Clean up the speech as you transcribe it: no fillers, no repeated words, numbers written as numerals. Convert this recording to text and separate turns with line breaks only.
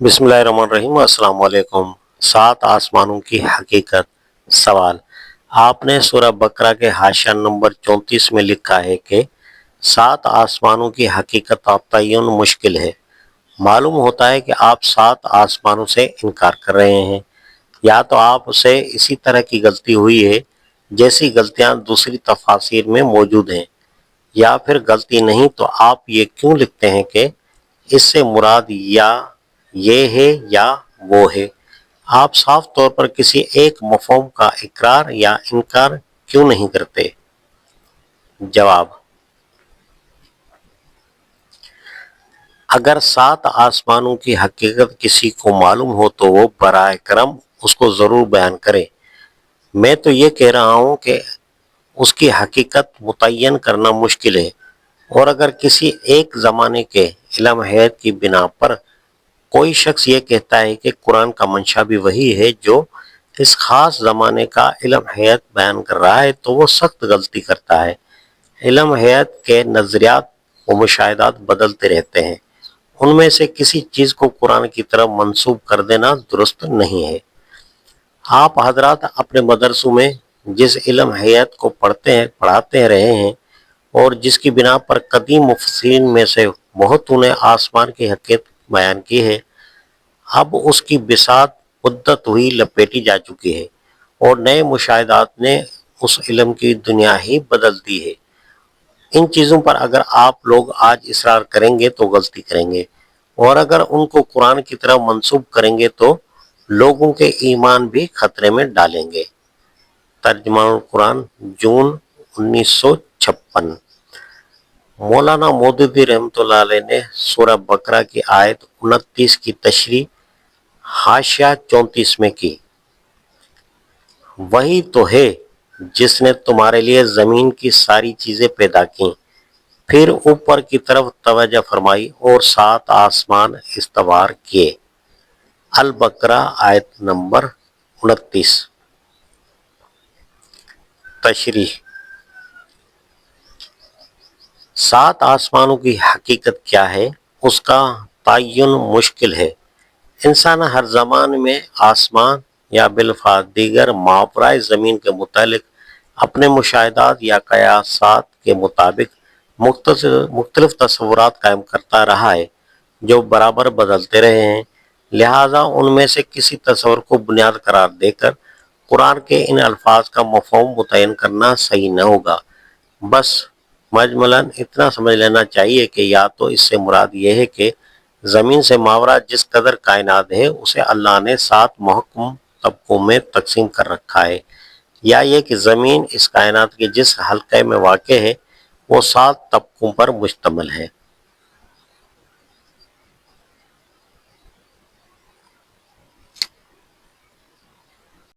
बिस्मिल्लाहिर्रहमानिर्रहीम। अस्सलाम वालेकुम। सात आसमानों की हकीकत। सवाल: आपने सूरह बकरा के हाशिया नंबर 34 में लिखा है कि सात आसमानों की हकीकत तयन मुश्किल है। मालूम होता है कि आप सात आसमानों से इनकार कर रहे हैं। या तो आप से इसी तरह की गलती हुई है जैसी गलतियां दूसरी तफासिर में मौजूद हैं, या फिर गलती नहीं तो आप ये क्यों लिखते हैं कि इससे मुराद या ये है या वो है। आप साफ तौर पर किसी एक मफहूम का इकरार या इनकार क्यों नहीं करते। जवाब: अगर सात आसमानों की हकीकत किसी को मालूम हो तो वो बराए करम उसको ज़रूर बयान करे। मैं तो ये कह रहा हूँ कि उसकी हकीकत मुतय्यन करना मुश्किल है, और अगर किसी एक ज़माने के इल्म हैत की बिना पर कोई शख्स ये कहता है कि कुरान का मंशा भी वही है जो इस खास ज़माने का इल्म हैत बयान कर रहा है, तो वो सख्त गलती करता है। इल्म हैत के नज़रियात व मुशाहिदात बदलते रहते हैं। उनमें से किसी चीज़ को कुरान की तरफ मंसूब कर देना दुरुस्त नहीं है। आप हजरात अपने मदरसों में जिस इल्म हैत को पढ़ाते रहे हैं और जिसकी बिना पर कदीम मुफस्सिरीन में से बहुतों ने आसमान की हकीकत बयान की है, अब उसकी बिसात मुद्दत हुई लपेटी जा चुकी है, और नए मुशाहिदात ने उस इल्म की दुनिया ही बदल दी है। इन चीज़ों पर अगर आप लोग आज इसरार करेंगे तो गलती करेंगे, और अगर उनको कुरान की तरफ मंसूब करेंगे तो लोगों के ईमान भी खतरे में डालेंगे। तर्जुमानुल कुरान, जून 1956। मौलाना मौदूदी रहमतुल्लाह अलैह ने सूरह बकरा की आयत 29 की तशरीह हाशिया 34 में की। वही तो है जिसने तुम्हारे लिए जमीन की सारी चीजें पैदा की, फिर ऊपर की तरफ तवज्जो फरमाई और सात आसमान इस्तवार किए। अल बकरा आयत नंबर 29। तशरीह: सात आसमानों की हकीकत क्या है, उसका तयन मुश्किल है। इंसान हर जमान में आसमान या बिलफाज दीगर मावराए ज़मीन के मुतालिक अपने मुशाहिदात या कयासात के मुताबिक मुख्तलिफ तस्वुरात कायम करता रहा है, जो बराबर बदलते रहे हैं। लिहाजा उनमें से किसी तस्वर को बुनियाद करार देकर कुरान के इन अल्फाज का मफहूम मुतय्यन करना सही न होगा। बस मजमलन इतना समझ लेना चाहिए कि या तो इससे मुराद यह है कि ज़मीन से मावरा जिस कदर कायनात है उसे अल्लाह ने सात महकूम तबकों में तकसीम कर रखा है, या ये कि ज़मीन इस कायनात के जिस हल्के में वाक़ है वो सात तबकों पर मुश्तमिल है।